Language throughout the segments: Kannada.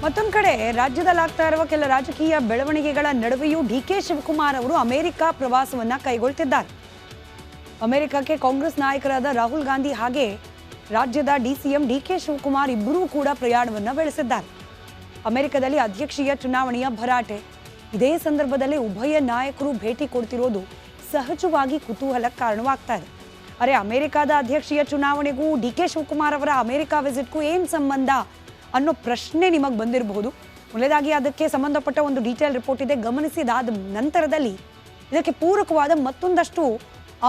ಮತ್ತೊಂದು ಕಡೆ ರಾಜ್ಯದಲ್ಲಾಗ್ತಾ ಇರುವ ಕೆಲ ರಾಜಕೀಯ ಬೆಳವಣಿಗೆಗಳ ನಡುವೆಯೂ ಡಿಕೆ ಶಿವಕುಮಾರ್ ಅವರು ಅಮೆರಿಕ ಪ್ರವಾಸವನ್ನ ಕೈಗೊಳ್ತಿದ್ದಾರೆ. ಅಮೆರಿಕಕ್ಕೆ ಕಾಂಗ್ರೆಸ್ ನಾಯಕರಾದ ರಾಹುಲ್ ಗಾಂಧಿ ಹಾಗೆ ರಾಜ್ಯದ ಡಿಸಿಎಂ ಡಿಕೆ ಶಿವಕುಮಾರ್ ಇಬ್ಬರೂ ಕೂಡ ಪ್ರಯಾಣವನ್ನ ಬೆಳೆಸಿದ್ದಾರೆ. ಅಮೆರಿಕದಲ್ಲಿ ಅಧ್ಯಕ್ಷೀಯ ಚುನಾವಣೆಯ ಭರಾಟೆ. ಇದೇ ಸಂದರ್ಭದಲ್ಲಿ ಉಭಯ ನಾಯಕರು ಭೇಟಿ ಕೊಡ್ತಿರೋದು ಸಹಜವಾಗಿ ಕುತೂಹಲಕ್ಕೆ ಕಾರಣವಾಗ್ತಾ ಇದೆ. ಅರೆ, ಅಮೆರಿಕದ ಅಧ್ಯಕ್ಷೀಯ ಚುನಾವಣೆಗೂ ಡಿಕೆ ಶಿವಕುಮಾರ್ ಅವರ ಅಮೆರಿಕ ವಿಸಿಟ್ಗೂ ಏನು ಸಂಬಂಧ ಅನ್ನೋ ಪ್ರಶ್ನೆ ನಿಮಗೆ ಬಂದಿರಬಹುದು. ಮೊದಲಾಗಿ ಅದಕ್ಕೆ ಸಂಬಂಧಪಟ್ಟ ಒಂದು ಡೀಟೇಲ್ ರಿಪೋರ್ಟ್ ಇದೆ, ಗಮನಿಸಿದಾದ ನಂತರದಲ್ಲಿ ಇದಕ್ಕೆ ಪೂರಕವಾದ ಮತ್ತೊಂದಷ್ಟು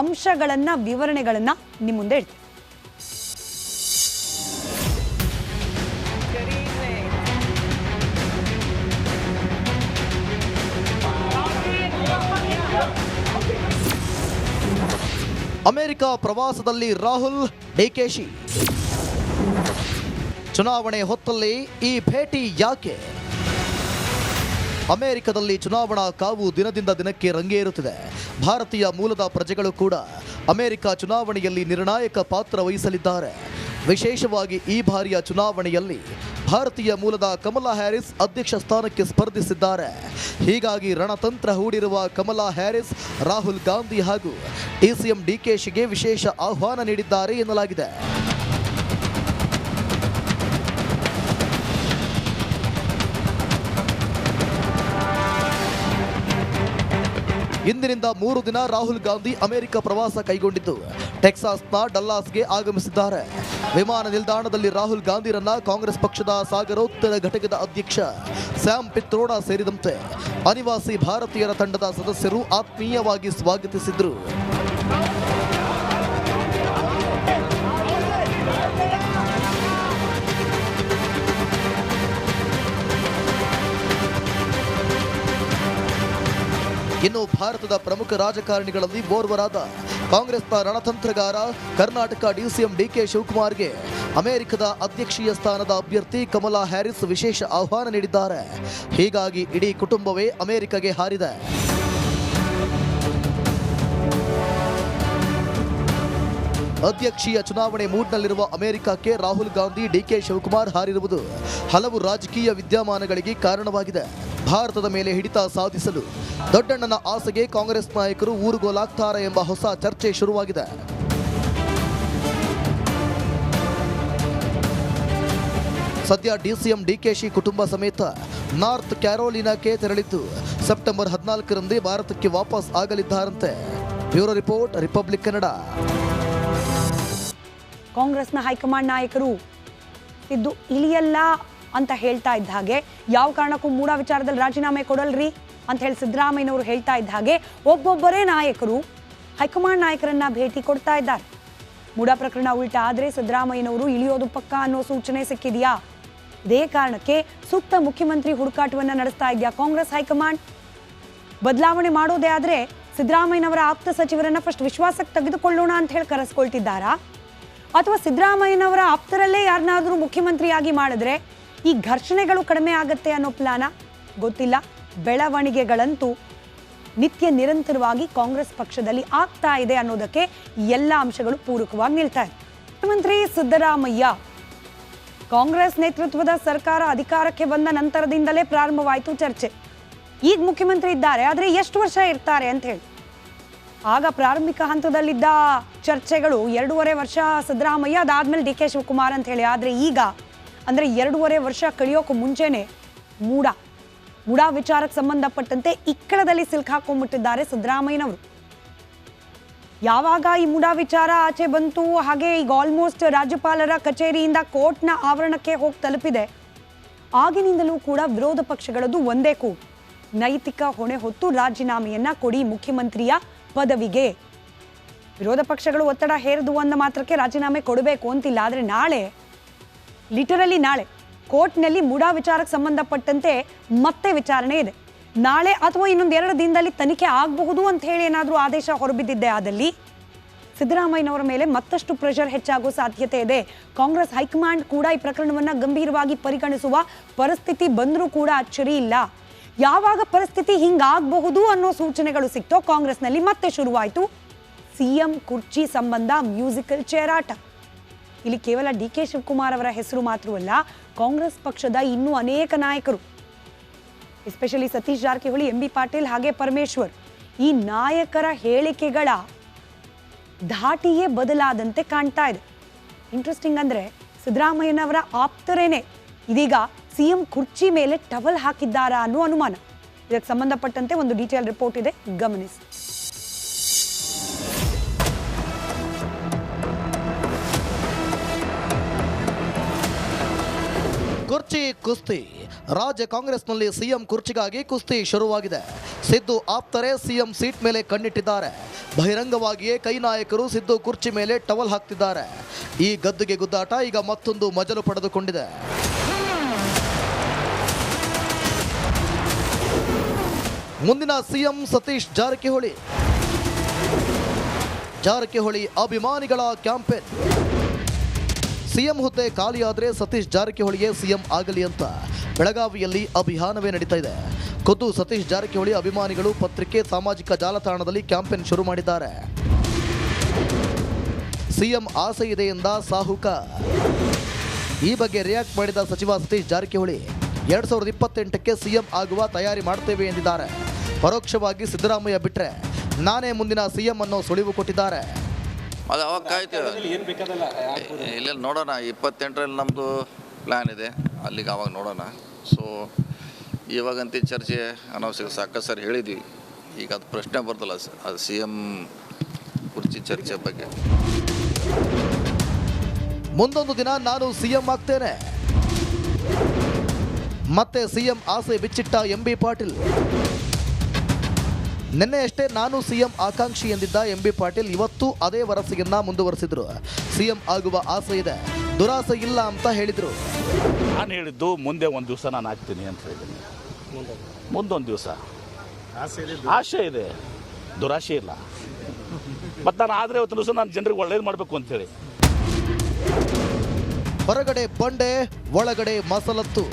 ಅಂಶಗಳನ್ನ ವಿವರಣೆಗಳನ್ನ ನಿಮ್ಮ ಮುಂದೆ ಇಡ್ತೀವಿ. ಅಮೆರಿಕ ಪ್ರವಾಸದಲ್ಲಿ ರಾಹುಲ್ ಡಿಕೆಶಿ. ಚುನಾವಣೆ ಹೊತ್ತಲ್ಲಿ ಈ ಭೇಟಿ ಯಾಕೆ? ಅಮೆರಿಕದಲ್ಲಿ ಚುನಾವಣಾ ಕಾವು ದಿನದಿಂದ ದಿನಕ್ಕೆ ರಂಗೇರುತ್ತಿದೆ. ಭಾರತೀಯ ಮೂಲದ ಪ್ರಜೆಗಳು ಕೂಡ ಅಮೆರಿಕ ಚುನಾವಣೆಯಲ್ಲಿ ನಿರ್ಣಾಯಕ ಪಾತ್ರ ವಹಿಸಲಿದ್ದಾರೆ. ವಿಶೇಷವಾಗಿ ಈ ಬಾರಿಯ ಚುನಾವಣೆಯಲ್ಲಿ ಭಾರತೀಯ ಮೂಲದ ಕಮಲಾ ಹ್ಯಾರಿಸ್ ಅಧ್ಯಕ್ಷ ಸ್ಥಾನಕ್ಕೆ ಸ್ಪರ್ಧಿಸಿದ್ದಾರೆ. ಹೀಗಾಗಿ ರಣತಂತ್ರ ಹೂಡಿರುವ ಕಮಲಾ ಹ್ಯಾರಿಸ್ ರಾಹುಲ್ ಗಾಂಧಿ ಹಾಗೂ ಡಿಸಿಎಂ ಡಿಕೆಶಿಗೆ ವಿಶೇಷ ಆಹ್ವಾನ ನೀಡಿದ್ದಾರೆ ಎನ್ನಲಾಗಿದೆ. ಇಂದಿನಿಂದ 3 ದಿನ ರಾಹುಲ್ ಗಾಂಧಿ ಅಮೆರಿಕ ಪ್ರವಾಸ ಕೈಗೊಂಡಿದ್ದು ಟೆಕ್ಸಾಸ್ನ ಡಲ್ಲಾಸ್ಗೆ ಆಗಮಿಸಿದ್ದಾರೆ. ವಿಮಾನ ನಿಲ್ದಾಣದಲ್ಲಿ ರಾಹುಲ್ ಗಾಂಧಿರನ್ನ ಕಾಂಗ್ರೆಸ್ ಪಕ್ಷದ ಸಾಗರೋತ್ತರ ಘಟಕದ ಅಧ್ಯಕ್ಷ ಸ್ಯಾಮ್ ಪಿತ್ರೋಡಾ ಸೇರಿದಂತೆ ಅನಿವಾಸಿ ಭಾರತೀಯರ ತಂಡದ ಸದಸ್ಯರು ಆತ್ಮೀಯವಾಗಿ ಸ್ವಾಗತಿಸಿದರು. ಇನ್ನು ಭಾರತದ ಪ್ರಮುಖ ರಾಜಕಾರಣಿಗಳಲ್ಲಿ ಓರ್ವರಾದ ಕಾಂಗ್ರೆಸ್ನ ರಣತಂತ್ರಗಾರ ಕರ್ನಾಟಕ ಡಿಸಿಎಂ ಡಿಕೆ ಶಿವಕುಮಾರ್ಗೆ ಅಮೆರಿಕದ ಅಧ್ಯಕ್ಷೀಯ ಸ್ಥಾನದ ಅಭ್ಯರ್ಥಿ ಕಮಲಾ ಹ್ಯಾರಿಸ್ ವಿಶೇಷ ಆಹ್ವಾನ ನೀಡಿದ್ದಾರೆ. ಹೀಗಾಗಿ ಇಡೀ ಕುಟುಂಬವೇ ಅಮೆರಿಕಗೆ ಹಾರಿದೆ. ಅಧ್ಯಕ್ಷೀಯ ಚುನಾವಣೆ ಮೂಡ್ನಲ್ಲಿರುವ ಅಮೆರಿಕಕ್ಕೆ ರಾಹುಲ್ ಗಾಂಧಿ ಡಿಕೆ ಶಿವಕುಮಾರ್ ಹಾರಿರುವುದು ಹಲವು ರಾಜಕೀಯ ವಿದ್ಯಮಾನಗಳಿಗೆ ಕಾರಣವಾಗಿದೆ. ಭಾರತದ ಮೇಲೆ ಹಿಡಿತ ಸಾಧಿಸಲು ದೊಡ್ಡಣ್ಣನ ಆಸೆಗೆ ಕಾಂಗ್ರೆಸ್ ನಾಯಕರು ಊರುಗೋಲಾಗ್ತಾರೆ ಎಂಬ ಹೊಸ ಚರ್ಚೆ ಶುರುವಾಗಿದೆ. ಸದ್ಯ ಡಿಸಿಎಂ ಡಿಕೆಶಿ ಕುಟುಂಬ ಸಮೇತ ನಾರ್ತ್ ಕ್ಯಾರೋಲಿನಾಕ್ಕೆ ತೆರಳಿದ್ದು ಸೆಪ್ಟೆಂಬರ್ 14ರಂದೇ ಭಾರತಕ್ಕೆ ವಾಪಸ್ ಆಗಲಿದ್ದಾರಂತೆ. Bureau report, Republic Kannada. ಕಾಂಗ್ರೆಸ್ನ ಹೈಕಮಾಂಡ್ ನಾಯಕರು ಇದ್ದು ಇಳಿಯಲ್ಲ ಅಂತ ಹೇಳ್ತಾ ಇದ್ದ ಹಾಗೆ, ಯಾವ ಕಾರಣಕ್ಕೂ ಮೂಡಾ ವಿಚಾರದಲ್ಲಿ ರಾಜೀನಾಮೆ ಕೊಡಲ್ರಿ ಅಂತ ಹೇಳಿ ಸಿದ್ದರಾಮಯ್ಯನವರು ಹೇಳ್ತಾ ಇದ್ದ ಹಾಗೆ ಒಬ್ಬೊಬ್ಬರೇ ನಾಯಕರು ಹೈಕಮಾಂಡ್ ನಾಯಕರನ್ನ ಭೇಟಿ ಕೊಡ್ತಾ ಇದ್ದಾರೆ. ಮೂಡಾ ಪ್ರಕರಣ ಉಲ್ಟಾ ಆದರೆ ಸಿದ್ದರಾಮಯ್ಯನವರು ಇಳಿಯೋದು ಪಕ್ಕ ಅನ್ನೋ ಸೂಚನೆ ಸಿಕ್ಕಿದೆಯಾ? ಇದೇ ಕಾರಣಕ್ಕೆ ಸೂಕ್ತ ಮುಖ್ಯಮಂತ್ರಿ ಹುಡುಕಾಟವನ್ನ ನಡೆಸ್ತಾ ಇದೆಯಾ ಕಾಂಗ್ರೆಸ್ ಹೈಕಮಾಂಡ್? ಬದಲಾವಣೆ ಮಾಡೋದೇ ಆದ್ರೆ ಸಿದ್ದರಾಮಯ್ಯನವರ ಆಪ್ತ ಸಚಿವರನ್ನ ಫಸ್ಟ್ ವಿಶ್ವಾಸಕ್ಕೆ ತೆಗೆದುಕೊಳ್ಳೋಣ ಅಂತ ಹೇಳಿ ಕರೆಸ್ಕೊಳ್ತಿದ್ದಾರಾ? ಅಥವಾ ಸಿದ್ದರಾಮಯ್ಯನವರ ಆಪ್ತರಲ್ಲೇ ಯಾರನ್ನಾದ್ರೂ ಮುಖ್ಯಮಂತ್ರಿಯಾಗಿ ಮಾಡಿದ್ರೆ ಈ ಘರ್ಷಣೆಗಳು ಕಡಿಮೆ ಆಗತ್ತೆ ಅನ್ನೋ ಪ್ಲಾನ? ಗೊತ್ತಿಲ್ಲ. ಬೆಳವಣಿಗೆಗಳಂತೂ ನಿತ್ಯ ನಿರಂತರವಾಗಿ ಕಾಂಗ್ರೆಸ್ ಪಕ್ಷದಲ್ಲಿ ಆಗ್ತಾ ಇದೆ ಅನ್ನೋದಕ್ಕೆ ಎಲ್ಲ ಅಂಶಗಳು ಪೂರಕವಾಗಿ ನಿಲ್ತಾ ಇದೆ. ಮುಖ್ಯಮಂತ್ರಿ ಸಿದ್ದರಾಮಯ್ಯ ಕಾಂಗ್ರೆಸ್ ನೇತೃತ್ವದ ಸರ್ಕಾರ ಅಧಿಕಾರಕ್ಕೆ ಬಂದ ನಂತರದಿಂದಲೇ ಪ್ರಾರಂಭವಾಯಿತು ಚರ್ಚೆ. ಈಗ ಮುಖ್ಯಮಂತ್ರಿ ಇದ್ದಾರೆ, ಆದರೆ ಎಷ್ಟು ವರ್ಷ ಇರ್ತಾರೆ ಅಂತ ಹೇಳಿ. ಆಗ ಪ್ರಾರಂಭಿಕ ಹಂತದಲ್ಲಿದ್ದ ಚರ್ಚೆಗಳು 2.5 ವರ್ಷ ಸಿದ್ದರಾಮಯ್ಯ, ಅದಾದ್ಮೇಲೆ ಡಿಕೆ ಶಿವಕುಮಾರ್ ಅಂತ ಹೇಳಿ. ಆದರೆ ಈಗ ಅಂದರೆ 2.5 ವರ್ಷ ಕಳೆಯೋಕೆ ಮುಂಚೆನೆ ಮೂಡಾ ವಿಚಾರಕ್ಕೆ ಸಂಬಂಧಪಟ್ಟಂತೆ ಇಕ್ಕಳದಲ್ಲಿ ಸಿಲುಕಾಕೊಂಡ್ಬಿಟ್ಟಿದ್ದಾರೆ ಸಿದ್ದರಾಮಯ್ಯನವರು. ಯಾವಾಗ ಈ ಮೂಡಾ ವಿಚಾರ ಆಚೆ ಬಂತು, ಹಾಗೆ ಈಗ ಆಲ್ಮೋಸ್ಟ್ ರಾಜ್ಯಪಾಲರ ಕಚೇರಿಯಿಂದ ಕೋರ್ಟ್ನ ಆವರಣಕ್ಕೆ ಹೋಗಿ ತಲುಪಿದೆ, ಆಗಿನಿಂದಲೂ ಕೂಡ ವಿರೋಧ ಪಕ್ಷಗಳದ್ದು ಒಂದೇ ಕೂಗು, ನೈತಿಕ ಹೊಣೆ ಹೊತ್ತು ರಾಜೀನಾಮೆಯನ್ನ ಕೊಡಿ ಮುಖ್ಯಮಂತ್ರಿಯ ಪದವಿಗೆ. ವಿರೋಧ ಪಕ್ಷಗಳು ಒತ್ತಡ ಹೇರಿದುವು ಅಂದ ಮಾತ್ರಕ್ಕೆ ರಾಜೀನಾಮೆ ಕೊಡಬೇಕು ಅಂತಿಲ್ಲ. ಆದರೆ ಲಿಟರಲಿ ನಾಳೆ ಕೋರ್ಟ್ನಲ್ಲಿ ಮೂಡಾ ವಿಚಾರಕ್ಕೆ ಸಂಬಂಧಪಟ್ಟಂತೆ ಮತ್ತೆ ವಿಚಾರಣೆ ಇದೆ. ನಾಳೆ ಅಥವಾ ಇನ್ನೊಂದು 2 ದಿನದಲ್ಲಿ ತನಿಖೆ ಆಗಬಹುದು ಅಂತ ಹೇಳಿ ಏನಾದರೂ ಆದೇಶ ಹೊರಬಿದ್ದಿದ್ದೆ ಆದಲ್ಲಿ ಸಿದ್ದರಾಮಯ್ಯನವರ ಮೇಲೆ ಮತ್ತಷ್ಟು ಪ್ರೆಷರ್ ಹೆಚ್ಚಾಗುವ ಸಾಧ್ಯತೆ ಇದೆ. ಕಾಂಗ್ರೆಸ್ ಹೈಕಮಾಂಡ್ ಕೂಡ ಈ ಪ್ರಕರಣವನ್ನು ಗಂಭೀರವಾಗಿ ಪರಿಗಣಿಸುವ ಪರಿಸ್ಥಿತಿ ಬಂದರೂ ಕೂಡ ಅಚ್ಚರಿ ಇಲ್ಲ. ಯಾವಾಗ ಪರಿಸ್ಥಿತಿ ಹಿಂಗಾಗಬಹುದು ಅನ್ನೋ ಸೂಚನೆಗಳು ಸಿಕ್ತೋ ಕಾಂಗ್ರೆಸ್ನಲ್ಲಿ ಮತ್ತೆ ಶುರುವಾಯಿತು ಸಿಎಂ ಕುರ್ಚಿ ಸಂಬಂಧ ಮ್ಯೂಸಿಕಲ್ ಚೇರಾಟ. ಇಲ್ಲಿ ಕೇವಲ ಡಿ ಕೆ ಶಿವಕುಮಾರ್ ಅವರ ಹೆಸರು ಮಾತ್ರವಲ್ಲ, ಕಾಂಗ್ರೆಸ್ ಪಕ್ಷದ ಇನ್ನೂ ಅನೇಕ ನಾಯಕರು, especially Satish Jarkiholi, M B Patil ಹಾಗೆ ಪರಮೇಶ್ವರ್, ಈ ನಾಯಕರ ಹೇಳಿಕೆಗಳ ಧಾಟಿಯೇ ಬದಲಾದಂತೆ ಕಾಣ್ತಾ ಇದೆ. ಇಂಟ್ರೆಸ್ಟಿಂಗ್ ಅಂದ್ರೆ ಸಿದ್ದರಾಮಯ್ಯನವರ ಆಪ್ತರೇನೆ ಇದೀಗ ಸಿಎಂ ಕುರ್ಚಿ ಮೇಲೆ ಟವಲ್ ಹಾಕಿದ್ದಾರಾ ಅನ್ನೋ ಅನುಮಾನ. ಇದಕ್ಕೆ ಸಂಬಂಧಪಟ್ಟಂತೆ ಒಂದು ಡೀಟೇಲ್ ರಿಪೋರ್ಟ್ ಇದೆ, ಗಮನಿಸಿ. ಕುರ್ಚಿ ಕುಸ್ತಿ. ರಾಜ್ಯ ಕಾಂಗ್ರೆಸ್ನಲ್ಲಿ ಸಿಎಂ ಕುರ್ಚಿಗಾಗಿ ಕುಸ್ತಿ ಶುರುವಾಗಿದೆ. ಸಿದ್ದು ಆಪ್ತರೇ ಸಿಎಂ ಸೀಟ್ ಮೇಲೆ ಕಣ್ಣಿಟ್ಟಿದ್ದಾರೆ. ಬಹಿರಂಗವಾಗಿಯೇ ಕೈ ನಾಯಕರು ಸಿದ್ದು ಕುರ್ಚಿ ಮೇಲೆ ಟವಲ್ ಹಾಕ್ತಿದ್ದಾರೆ. ಈ ಗದ್ದುಗೆ ಗುದ್ದಾಟ ಈಗ ಮತ್ತೊಂದು ಮಜಲು ಪಡೆದುಕೊಂಡಿದೆ. ಮುಂದಿನ ಸಿಎಂ ಸತೀಶ್ ಜಾರಕಿಹೊಳಿ. ಜಾರಕಿಹೊಳಿ ಅಭಿಮಾನಿಗಳ ಕ್ಯಾಂಪೇನ್. ಸಿಎಂ ಹುದ್ದೆ ಖಾಲಿಯಾದರೆ ಸತೀಶ್ ಜಾರಕಿಹೊಳಿಗೆ ಸಿಎಂ ಆಗಲಿ ಅಂತ ಬೆಳಗಾವಿಯಲ್ಲಿ ಅಭಿಯಾನವೇ ನಡೀತಾ ಇದೆ. ಖುದ್ದು ಸತೀಶ್ ಜಾರಕಿಹೊಳಿ ಅಭಿಮಾನಿಗಳು ಪತ್ರಿಕೆ, ಸಾಮಾಜಿಕ ಜಾಲತಾಣದಲ್ಲಿ ಕ್ಯಾಂಪೇನ್ ಶುರು ಮಾಡಿದ್ದಾರೆ. ಸಿಎಂ ಆಸೆ ಇದೆ ಎಂದ ಸಾಹುಕ. ಈ ಬಗ್ಗೆ ರಿಯಾಕ್ಟ್ ಮಾಡಿದ ಸಚಿವ ಸತೀಶ್ ಜಾರಕಿಹೊಳಿ 2028ಕ್ಕೆ ಸಿಎಂ ಆಗುವ ತಯಾರಿ ಮಾಡ್ತೇವೆ ಎಂದಿದ್ದಾರೆ. ಪರೋಕ್ಷವಾಗಿ ಸಿದ್ದರಾಮಯ್ಯ ಬಿಟ್ಟರೆ ನಾನೇ ಮುಂದಿನ ಸಿಎಂ ಅನ್ನೋ ಸುಳಿವು ಕೊಟ್ಟಿದ್ದಾರೆ. ಅದು ಅವಾಗ ಕಾಯ್ತೇವೆ, ಇಲ್ಲ ನೋಡೋಣ. 28ರಲ್ಲಿ ನಮ್ಮದು ಪ್ಲ್ಯಾನ್ ಇದೆ, ಅಲ್ಲಿಗೆ ಅವಾಗ ನೋಡೋಣ. ಸೊ ಇವಾಗಂತೂ ಚರ್ಚೆ ಅನವಶ್ಯಕ, ಸಾಕಷ್ಟು ಸರಿ ಹೇಳಿದ್ವಿ. ಈಗ ಅದು ಪ್ರಶ್ನೆ ಬರ್ತಲ್ಲ, ಅದು ಸಿ ಎಂ ಕುರ್ಚಿ ಚರ್ಚೆ ಬಗ್ಗೆ. ಮುಂದೊಂದು ದಿನ ನಾನು ಸಿಎಂ ಆಗ್ತೇನೆ, ಮತ್ತೆ ಸಿಎಂ ಆಸೆ ಬಿಚ್ಚಿಟ್ಟ ಎಂ ಬಿ ಪಾಟೀಲ್. ನಿನ್ನೆಯಷ್ಟೇ ನಾನು ಸಿಎಂ ಆಕಾಂಕ್ಷಿ ಎಂದಿದ್ದ ಎಂ ಬಿ ಪಾಟೀಲ್ ಇವತ್ತು ಅದೇ ವರಸೆಯನ್ನ ಮುಂದುವರೆಸಿದ್ರು. ಸಿಎಂ ಆಗುವ ಆಸೆ ಇದೆ, ದುರಾಸೆ ಇಲ್ಲ ಅಂತ ಹೇಳಿದ್ರು. ನಾನು ಹೇಳಿದ್ದು ಮುಂದೆ ಒಂದು ದಿವಸ ನಾನು ಆಗ್ತೀನಿ ಅಂತ ಹೇಳಿದ್ದೀನಿ. ಮುಂದೊಂದು ದಿವಸ ಆಸೆ ಇದೆ, ದುರಾಶೆ ಇಲ್ಲ. ಮತ್ತು ನಾನು ಆದರೆ ಇವತ್ತು ದಿವಸ ನಾನು ಜನರಿಗೆ ಒಳ್ಳೇದು ಮಾಡಬೇಕು ಅಂತೇಳಿ. ಹೊರಗಡೆ ಬಂಡೆ, ಒಳಗಡೆ ಮಸಲತ್ತು.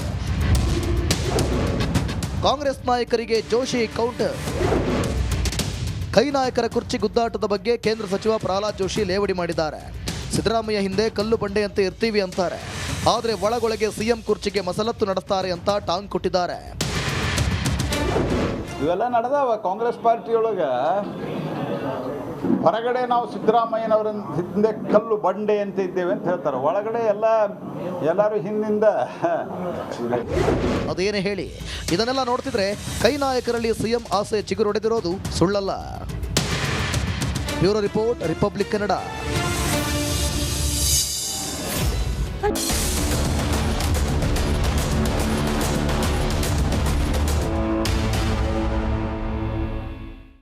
ಕಾಂಗ್ರೆಸ್ ನಾಯಕರಿಗೆ ಜೋಶಿ ಕೌಂಟರ್. ಕೈ ನಾಯಕರ ಕುರ್ಚಿ ಗುದ್ದಾಟದ ಬಗ್ಗೆ ಕೇಂದ್ರ ಸಚಿವ ಪ್ರಹ್ಲಾದ್ ಜೋಶಿ ಲೇವಡಿ ಮಾಡಿದ್ದಾರೆ. ಸಿದ್ದರಾಮಯ್ಯ ಹಿಂದೆ ಕಲ್ಲು ಬಂಡೆಯಂತೆ ಇರ್ತೀವಿ ಅಂತಾರೆ, ಆದರೆ ಒಳಗೊಳಗೆ ಸಿಎಂ ಕುರ್ಚಿಗೆ ಮಸಲತ್ತು ನಡೆಸ್ತಾರೆ ಅಂತ ಟಾಂಗ್ ಕೊಟ್ಟಿದ್ದಾರೆ. ಇವೆಲ್ಲ ನಡೆದಾವ ಕಾಂಗ್ರೆಸ್ ಪಾರ್ಟಿಯೊಳಗೆ. ಹೊರಗಡೆ ನಾವು ಸಿದ್ದರಾಮಯ್ಯನವರ ಹಿಂದೆ ಕಲ್ಲು ಬಂಡೆ ಅಂತ ಇದ್ದೇವೆ ಅಂತ ಹೇಳ್ತಾರೆ, ಒಳಗಡೆ ಎಲ್ಲರೂ ಹಿಂದಿಂದ ಅದೇನೇ ಹೇಳಿ, ಇದನ್ನೆಲ್ಲ ನೋಡ್ತಿದ್ರೆ ಕೈ ನಾಯಕರಲ್ಲಿ ಸಿಎಂ ಆಸೆ ಚಿಗುರೊಡೆದಿರೋದು ಸುಳ್ಳಲ್ಲ. Bureau report, Republic Kannada.